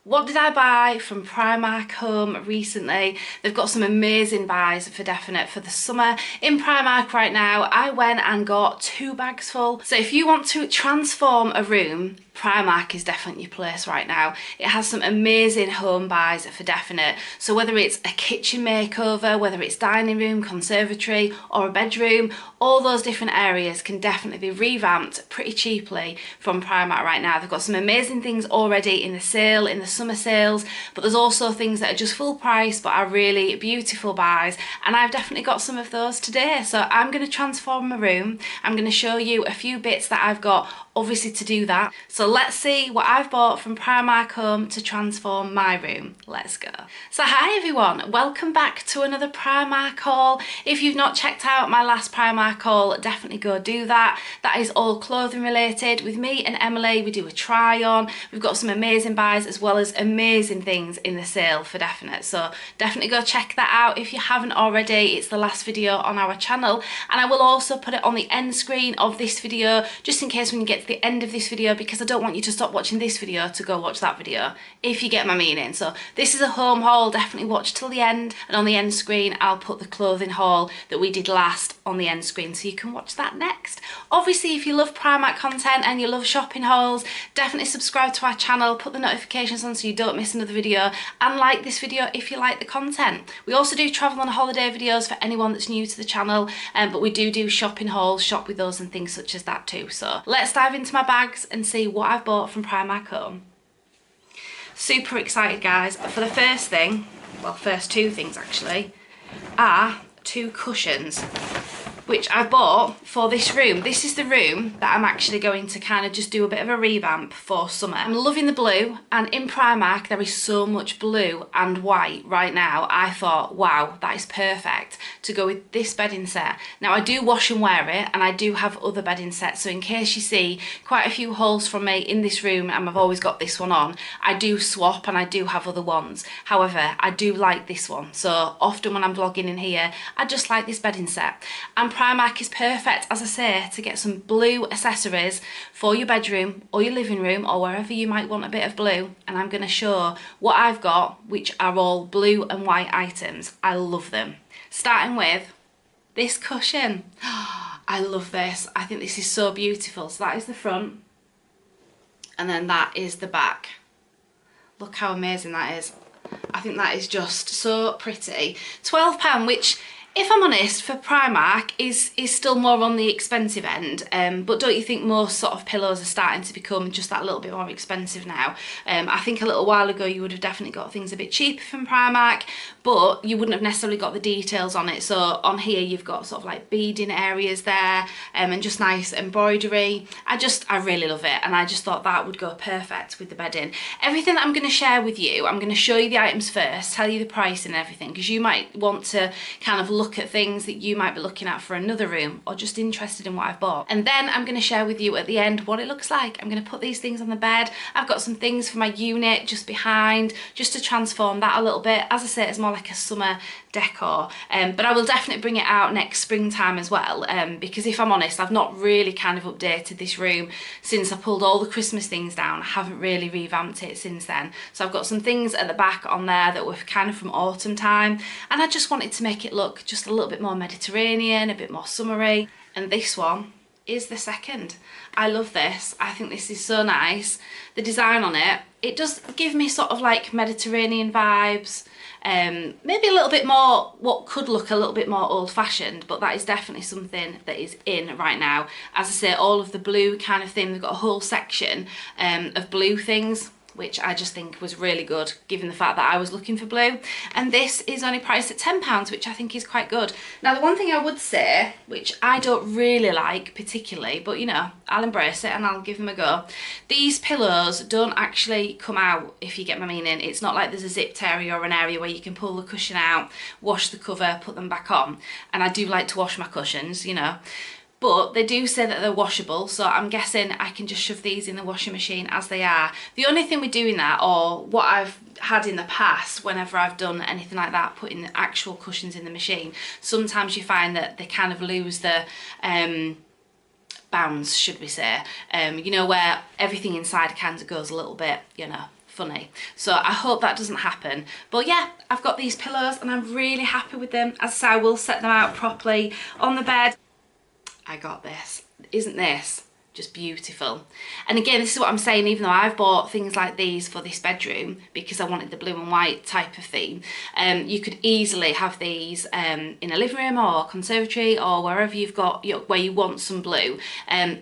What did I buy from Primark Home recently? They've got some amazing buys for definite for the summer. In Primark right now, I went and got 2 bags full. So if you want to transform a room, Primark is definitely your place right now. It has some amazing home buys for definite. So whether it's a kitchen makeover, whether it's dining room, conservatory, or a bedroom, all those different areas can definitely be revamped pretty cheaply from Primark right now. They've got some amazing things already in the sale, in the summer sales, but there's also things that are just full price but are really beautiful buys, and I've definitely got some of those today. So I'm going to transform my room. I'm going to show you a few bits that I've got obviously to do that. So let's see what I've bought from Primark Home to transform my room. Let's go. So hi everyone, welcome back to another Primark haul. If you've not checked out my last Primark haul, definitely go do that. That is all clothing related. With me and Emily, we do a try on. We've got some amazing buys as well as amazing things in the sale for definite. So definitely go check that out if you haven't already. It's the last video on our channel, and I will also put it on the end screen of this video just in case when you get to the end of this video, because I don't want you to stop watching this video to go watch that video, if you get my meaning. So this is a home haul, definitely watch till the end, and on the end screen I'll put the clothing haul that we did last on the end screen so you can watch that next. Obviously if you love Primark content and you love shopping hauls, definitely subscribe to our channel, put the notifications on so you don't miss another video, and like this video if you like the content. We also do travel and holiday videos for anyone that's new to the channel, but we do shopping hauls, shop with us and things such as that too. So let's dive into my bags and see what I've bought from Primark Home. Super excited guys. For the first thing, well first 2 things actually, are 2 cushions which I bought for this room. This is the room that I'm actually going to kind of just do a bit of a revamp for summer. I'm loving the blue, and in Primark there is so much blue and white right now. I thought, wow, that is perfect to go with this bedding set. Now I do wash and wear it, and I do have other bedding sets, so in case you see quite a few hauls from me in this room and I've always got this one on, I do swap and I do have other ones. However, I do like this one, so often when I'm vlogging in here, I just like this bedding set. And Primark is perfect, as I say, to get some blue accessories for your bedroom or your living room or wherever you might want a bit of blue. And I'm going to show what I've got, which are all blue and white items. I love them. Starting with this cushion. I love this. I think this is so beautiful. So that is the front, and then that is the back. Look how amazing that is. I think that is just so pretty. £12, which, if I'm honest, for Primark is still more on the expensive end, but don't you think most sort of pillows are starting to become just that little bit more expensive now? I think a little while ago you would have definitely got things a bit cheaper from Primark, but you wouldn't have necessarily got the details on it. So on here you've got sort of like beading areas there, and just nice embroidery. I really love it, and I just thought that would go perfect with the bedding. Everything that I'm going to share with you, I'm going to show you the items first, tell you the price and everything, because you might want to kind of look at things that you might be looking at for another room or just interested in what I've bought. And then I'm going to share with you at the end what it looks like. I'm going to put these things on the bed. I've got some things for my unit just behind, just to transform that a little bit. As I say, it's more like a summer decor, but I will definitely bring it out next springtime as well, because if I'm honest, I've not really kind of updated this room since I pulled all the Christmas things down. I haven't really revamped it since then. So I've got some things at the back on there that were kind of from autumn time, and I just wanted to make it look just a little bit more Mediterranean, a bit more summery. And this one is the second. I love this. I think this is so nice. The design on it, it does give me sort of like Mediterranean vibes, maybe a little bit more what could look a little bit more old-fashioned, but that is definitely something that is in right now. As I say, all of the blue kind of thing, they've got a whole section of blue things, which I just think was really good given the fact that I was looking for blue. And this is only priced at £10, which I think is quite good. Now the one thing I would say, which I don't really like particularly, but you know, I'll embrace it and I'll give them a go. These pillows don't actually come out, if you get my meaning. It's not like there's a zipped area or an area where you can pull the cushion out, wash the cover, put them back on. And I do like to wash my cushions, you know. But they do say that they're washable, so I'm guessing I can just shove these in the washing machine as they are. The only thing with doing that, or what I've had in the past whenever I've done anything like that, putting the actual cushions in the machine, sometimes you find that they kind of lose the bounds, should we say, you know, where everything inside kind of goes a little bit, you know, funny. So I hope that doesn't happen. But yeah, I've got these pillows and I'm really happy with them. As I say, I will set them out properly on the bed. I got this. Isn't this just beautiful? And again, this is what I'm saying, even though I've bought things like these for this bedroom because I wanted the blue and white type of theme, you could easily have these in a living room or conservatory or wherever you've got where you want some blue,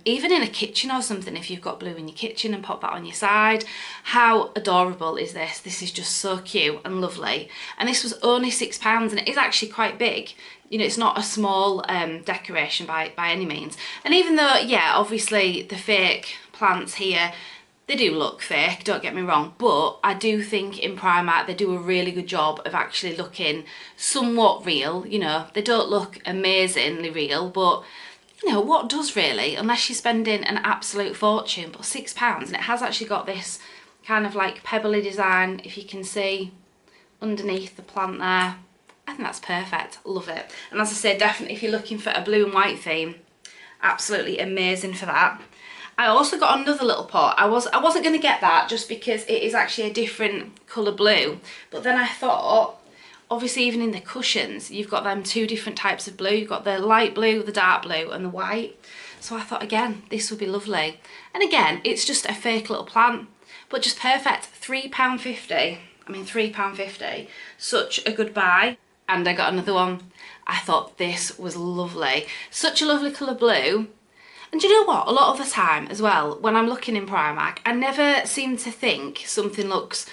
even in a kitchen or something, if you've got blue in your kitchen, and pop that on your side. How adorable is this? This is just so cute and lovely, and this was only £6, and it is actually quite big. You know, it's not a small decoration by any means. And even though, yeah, obviously the fake plants here, they do look fake, don't get me wrong, but I do think in Primark they do a really good job of actually looking somewhat real. You know, they don't look amazingly real, but you know, what does really, unless you're spending an absolute fortune. But £6, and it has actually got this kind of like pebbly design, if you can see underneath the plant there. I think that's perfect, love it. And as I said, definitely if you're looking for a blue and white theme, absolutely amazing for that. I also got another little pot. I wasn't going to get that just because it is actually a different colour blue. But then I thought, obviously even in the cushions, you've got them two different types of blue. You've got the light blue, the dark blue and the white. So I thought, again, this would be lovely. And again, it's just a fake little plant, but just perfect. £3.50. I mean, £3.50. Such a good buy. And I got another one. I thought this was lovely. Such a lovely colour blue. And do you know what? A lot of the time as well, when I'm looking in Primark, I never seem to think something looks...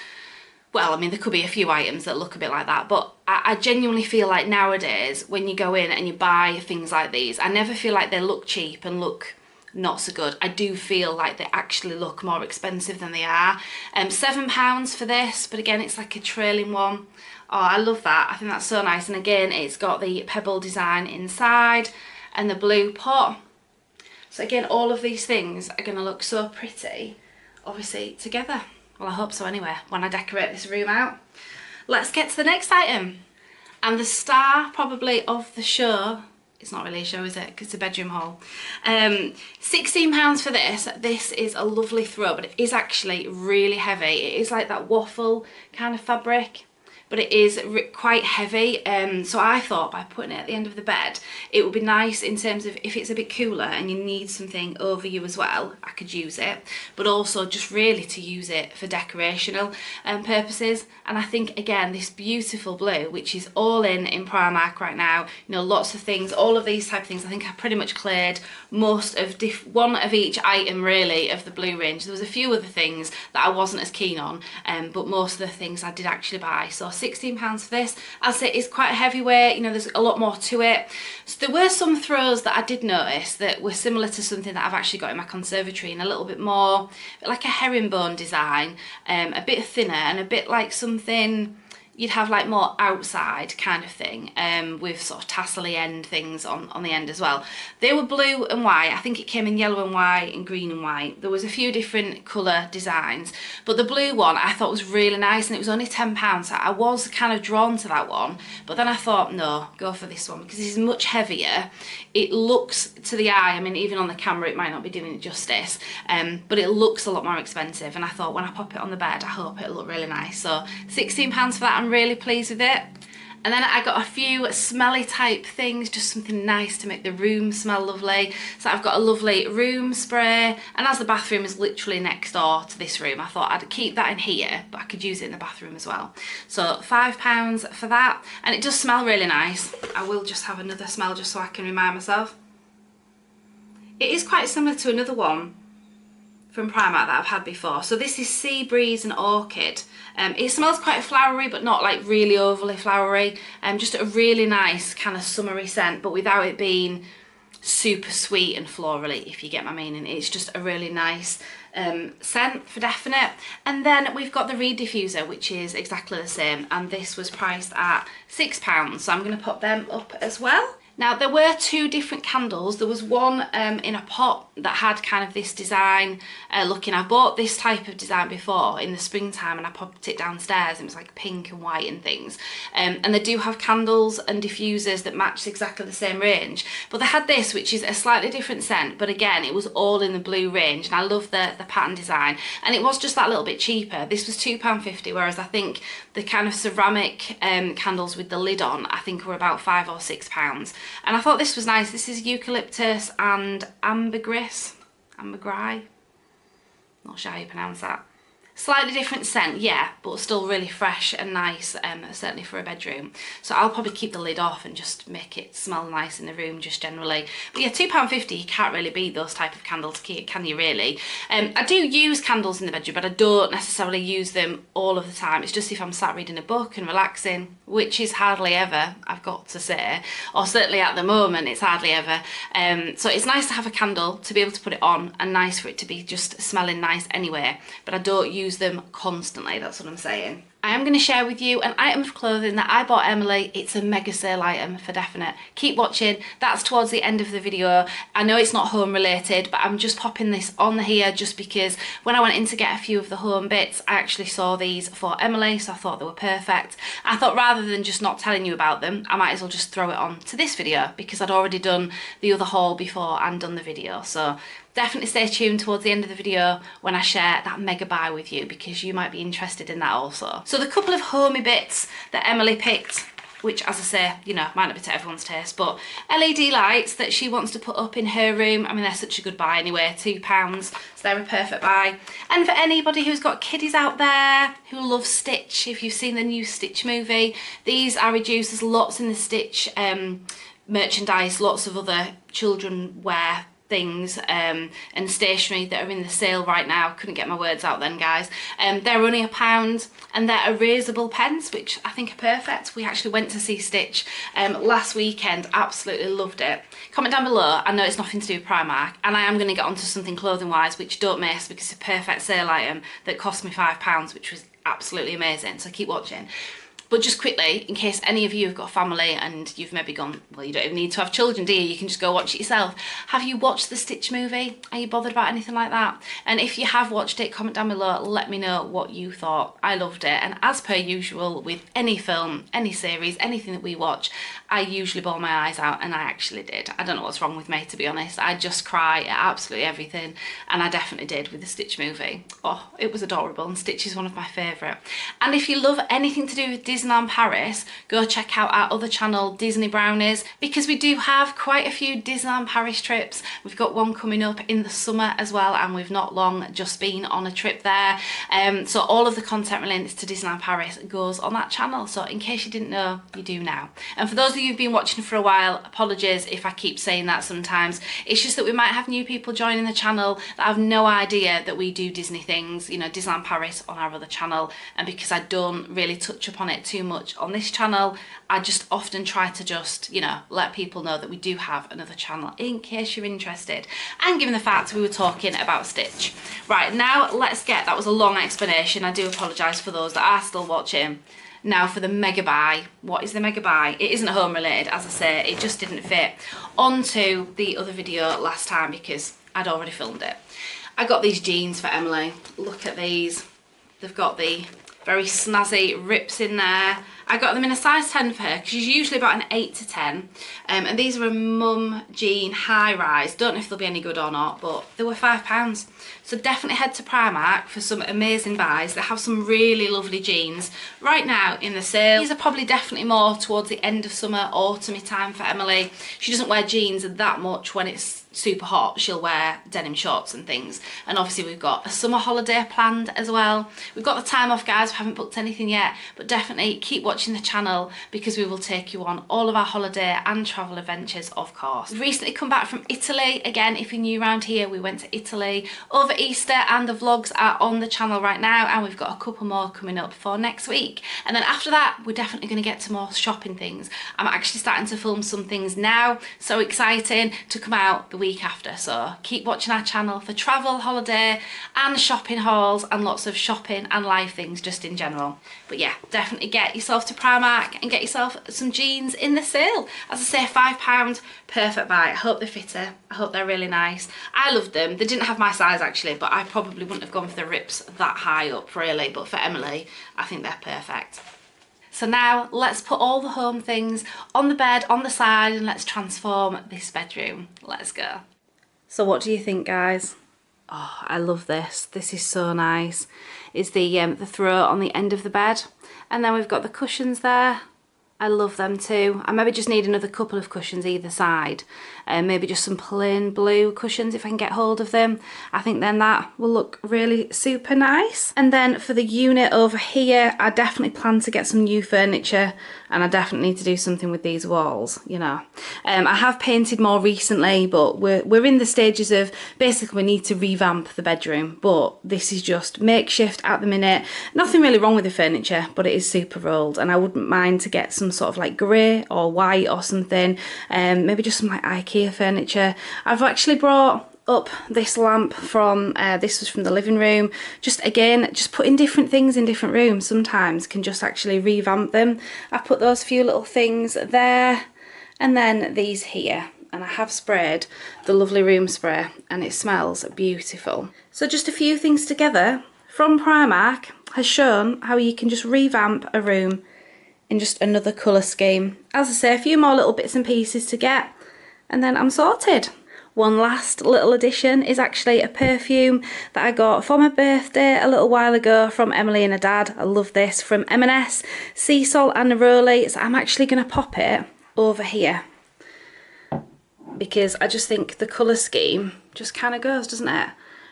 Well, I mean, there could be a few items that look a bit like that, but I genuinely feel like nowadays, when you go in and you buy things like these, I never feel like they look cheap and look not so good. I do feel like they actually look more expensive than they are. £7 for this, but again, it's like a trailing one. Oh, I love that. I think that's so nice. And again, it's got the pebble design inside and the blue pot. So again, all of these things are going to look so pretty, obviously, together. Well, I hope so anyway, when I decorate this room out. Let's get to the next item. And the star, probably, of the show. It's not really a show, is it? Because it's a bedroom haul. £16 for this. This is a lovely throw, but it is actually really heavy. It is like that waffle kind of fabric, but it is quite heavy. So I thought by putting it at the end of the bed, it would be nice in terms of if it's a bit cooler and you need something over you as well, I could use it, but also just really to use it for decorational purposes. And I think, again, this beautiful blue, which is all in Primark right now, you know, lots of things, all of these type of things, I think I pretty much cleared most of one of each item really of the blue range. There was a few other things that I wasn't as keen on, but most of the things I did actually buy. So £16 for this. As it is quite a heavyweight, you know, there's a lot more to it. So there were some throws that I did notice that were similar to something that I've actually got in my conservatory, and a little bit more like a herringbone design, a bit thinner and a bit like something you'd have like more outside kind of thing, with sort of tassel-y end things on the end as well. They were blue and white. I think it came in yellow and white and green and white. There was a few different colour designs, but the blue one I thought was really nice, and it was only £10, so I was kind of drawn to that one. But then I thought, no, go for this one because this is much heavier. It looks to the eye, I mean, even on the camera it might not be doing it justice, but it looks a lot more expensive, and I thought when I pop it on the bed, I hope it'll look really nice. So £16 for that. I'm really pleased with it. And then I got a few smelly type things, just something nice to make the room smell lovely. So I've got a lovely room spray, and as the bathroom is literally next door to this room, I thought I'd keep that in here, but I could use it in the bathroom as well. So £5 for that, and it does smell really nice. I will just have another smell just so I can remind myself. It is quite similar to another one from Primark that I've had before. So this is Sea Breeze and Orchid. It smells quite flowery, but not like really overly flowery. Just a really nice kind of summery scent, but without it being super sweet and florally, if you get my meaning. It's just a really nice scent for definite. And then we've got the Reed diffuser, which is exactly the same, and this was priced at £6, so I'm going to pop them up as well. Now there were two different candles. There was one in a pot that had kind of this design looking. I bought this type of design before in the springtime and I popped it downstairs. It was like pink and white and things. And they do have candles and diffusers that match exactly the same range. But they had this, which is a slightly different scent, but again it was all in the blue range, and I love the pattern design, and it was just that little bit cheaper. This was £2.50, whereas I think the kind of ceramic candles with the lid on I think were about £5 or £6. And I thought this was nice. This is eucalyptus and ambergris, not sure how you pronounce that. Slightly different scent, yeah, but still really fresh and nice, certainly for a bedroom. So I'll probably keep the lid off and just make it smell nice in the room just generally. But yeah, £2.50, you can't really beat those type of candles, can you really? I do use candles in the bedroom, but I don't necessarily use them all of the time. It's just if I'm sat reading a book and relaxing, which is hardly ever, I've got to say, or certainly at the moment, it's hardly ever. So it's nice to have a candle, to be able to put it on, and nice for it to be just smelling nice anyway, but I don't use them constantly, that's what I'm saying. I am going to share with you an item of clothing that I bought Emily. It's a mega sale item for definite. Keep watching, that's towards the end of the video. I know it's not home related, but I'm just popping this on here just because when I went in to get a few of the home bits, I actually saw these for Emily, so I thought they were perfect. I thought rather than just not telling you about them, I might as well just throw it on to this video because I'd already done the other haul before and done the video. So definitely stay tuned towards the end of the video when I share that mega buy with you, because you might be interested in that also. So the couple of homey bits that Emily picked, which as I say, you know, might not be to everyone's taste, but LED lights that she wants to put up in her room. I mean, they're such a good buy anyway, £2, so they're a perfect buy. And for anybody who's got kiddies out there who love Stitch, if you've seen the new Stitch movie, these are reduced. There's lots in the Stitch merchandise, lots of other children wear things and stationery that are in the sale right now. Couldn't get my words out then, guys. They're only £1 and they're erasable pens, which I think are perfect. We actually went to see Stitch last weekend, absolutely loved it. Comment down below. I know it's nothing to do with Primark, and I am going to get onto something clothing wise, which don't miss because it's a perfect sale item that cost me £5, which was absolutely amazing, so keep watching. But just quickly, in case any of you have got family and you've maybe gone, well, you don't even need to have children, do you? You can just go watch it yourself. Have you watched the Stitch movie? Are you bothered about anything like that? And if you have watched it, comment down below, let me know what you thought. I loved it. And as per usual with any film, any series, anything that we watch, I usually bawl my eyes out, and I actually did. I don't know what's wrong with me, to be honest. I just cry at absolutely everything, and I definitely did with the Stitch movie. Oh, it was adorable, and Stitch is one of my favourite. And if you love anything to do with Disneyland Paris, go check out our other channel, Disney Brownies, because we do have quite a few Disneyland Paris trips. We've got one coming up in the summer as well, and we've not long just been on a trip there. So all of the content related to Disneyland Paris goes on that channel. So in case you didn't know, you do now. And for those of you who've been watching for a while, apologies if I keep saying that sometimes. It's just that we might have new people joining the channel that have no idea that we do Disney things, you know, Disneyland Paris on our other channel. And because I don't really touch upon it too much on this channel, I just often try to just, you know, let people know that we do have another channel in case you're interested. And given the fact we were talking about Stitch. Right, now let's get, that was a long explanation. I do apologise for those that are still watching. Now for the mega buy. What is the mega buy? It isn't home related, as I say, it just didn't fit onto the other video last time because I'd already filmed it. I got these jeans for Emily. Look at these. They've got the very snazzy rips in there. I got them in a size 10 for her because she's usually about an 8 to 10. And these are a mum jean high rise. Don't know if they'll be any good or not, but they were £5. So definitely head to Primark for some amazing buys. They have some really lovely jeans right now in the sale. These are probably definitely more towards the end of summer, autumny time for Emily. She doesn't wear jeans that much when it's super hot. She'll wear denim shorts and things. And obviously we've got a summer holiday planned as well. We've got the time off, guys. We haven't booked anything yet, but definitely keep watching the channel because we will take you on all of our holiday and travel adventures, of course. We've recently come back from Italy. Again, if you're new around here, we went to Italy over Easter and the vlogs are on the channel right now, and we've got a couple more coming up for next week. And then after that, we're definitely going to get to more shopping things. I'm actually starting to film some things now. So exciting to come out the week after. So keep watching our channel for travel, holiday and shopping hauls and lots of shopping and life things just in general. But yeah, definitely get yourself off to Primark and get yourself some jeans in the sale. As I say, £5, perfect buy. I hope they fit her. I hope they're really nice. I love them. They didn't have my size actually, but I probably wouldn't have gone for the rips that high up really, but for Emily, I think they're perfect. So now let's put all the home things on the bed, on the side, and let's transform this bedroom. Let's go. So what do you think, guys? Oh, I love this. This is so nice. It's the throw on the end of the bed. And then we've got the cushions there. I love them too. I maybe just need another couple of cushions either side. Maybe just some plain blue cushions if I can get hold of them. I think then that will look really super nice. And then for the unit over here, I definitely plan to get some new furniture, and I definitely need to do something with these walls, you know. I have painted more recently, but we're in the stages of, basically we need to revamp the bedroom, but this is just makeshift at the minute. Nothing really wrong with the furniture, but it is super old, and I wouldn't mind to get some sort of like grey or white or something, maybe just some like IKEA furniture. I've actually brought up this lamp from, this was from the living room. Just again, just putting different things in different rooms sometimes can just actually revamp them. I put those few little things there, and then these here. And I have sprayed the lovely room spray, and it smells beautiful. So just a few things together from Primark has shown how you can just revamp a room in just another colour scheme. As I say, a few more little bits and pieces to get, and then I'm sorted. One last little addition is actually a perfume that I got for my birthday a little while ago from Emily and her dad. I love this, from M&S, Sea Salt and Neroli. So I'm actually going to pop it over here, because I just think the colour scheme just kind of goes, doesn't it?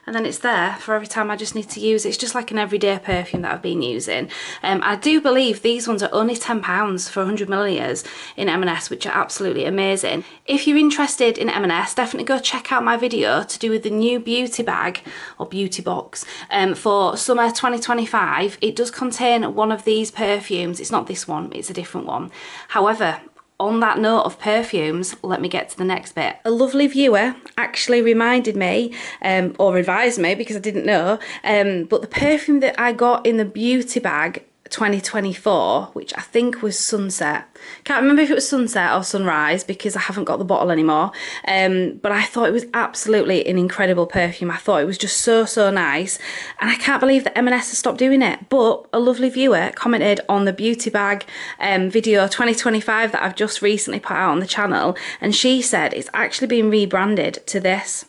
And then it's there for every time I just need to use it. It's just like an everyday perfume that I've been using. I do believe these ones are only £10 for 100 millilitres in M&S, which are absolutely amazing. If you're interested in M&S, definitely go check out my video to do with the new beauty bag or beauty box for summer 2025. It does contain one of these perfumes. It's not this one, it's a different one. However, on that note of perfumes, let me get to the next bit. A lovely viewer actually reminded me, or advised me because I didn't know, but the perfume that I got in the beauty bag 2024, which I think was Sunset. Can't remember if it was Sunset or Sunrise because I haven't got the bottle anymore. But I thought it was absolutely an incredible perfume. I thought it was just so nice, and I can't believe that M&S has stopped doing it. But a lovely viewer commented on the beauty bag video 2025 that I've just recently put out on the channel, and she said it's actually been rebranded to this.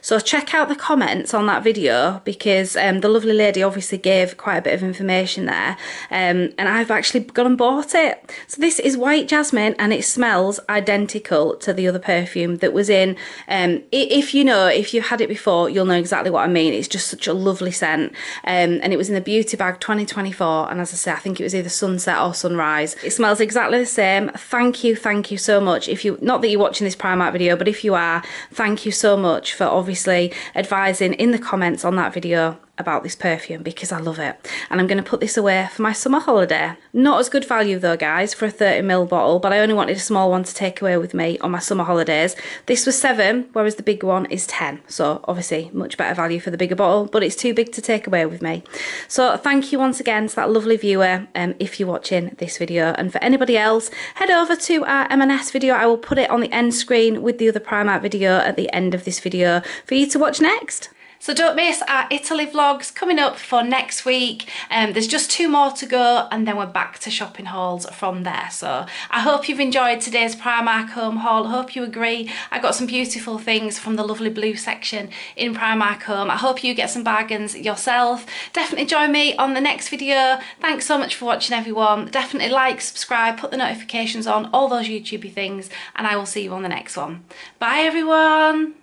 So check out the comments on that video, because the lovely lady obviously gave quite a bit of information there, and I've actually gone and bought it. So this is White Jasmine, and it smells identical to the other perfume that was in, if you've had it before, you'll know exactly what I mean. It's just such a lovely scent, and it was in the beauty bag 2024, and as I say, I think it was either Sunset or Sunrise. It smells exactly the same. Thank you so much. If you, not that you're watching this Primark video, but if you are, thank you so much for obviously advising in the comments on that video about this perfume, because I love it, and I'm going to put this away for my summer holiday. Not as good value though, guys, for a 30ml bottle, but I only wanted a small one to take away with me on my summer holidays. This was £7, whereas the big one is £10, so obviously much better value for the bigger bottle, but it's too big to take away with me. So thank you once again to that lovely viewer, if you're watching this video, and for anybody else, head over to our M&S video. I will put it on the end screen with the other Primark video at the end of this video for you to watch next. So don't miss our Italy vlogs coming up for next week. There's just 2 more to go, and then we're back to shopping hauls from there. So I hope you've enjoyed today's Primark Home Haul. I hope you agree. I got some beautiful things from the lovely blue section in Primark Home. I hope you get some bargains yourself. Definitely join me on the next video. Thanks so much for watching, everyone. Definitely like, subscribe, put the notifications on, all those YouTubey things, and I will see you on the next one. Bye, everyone.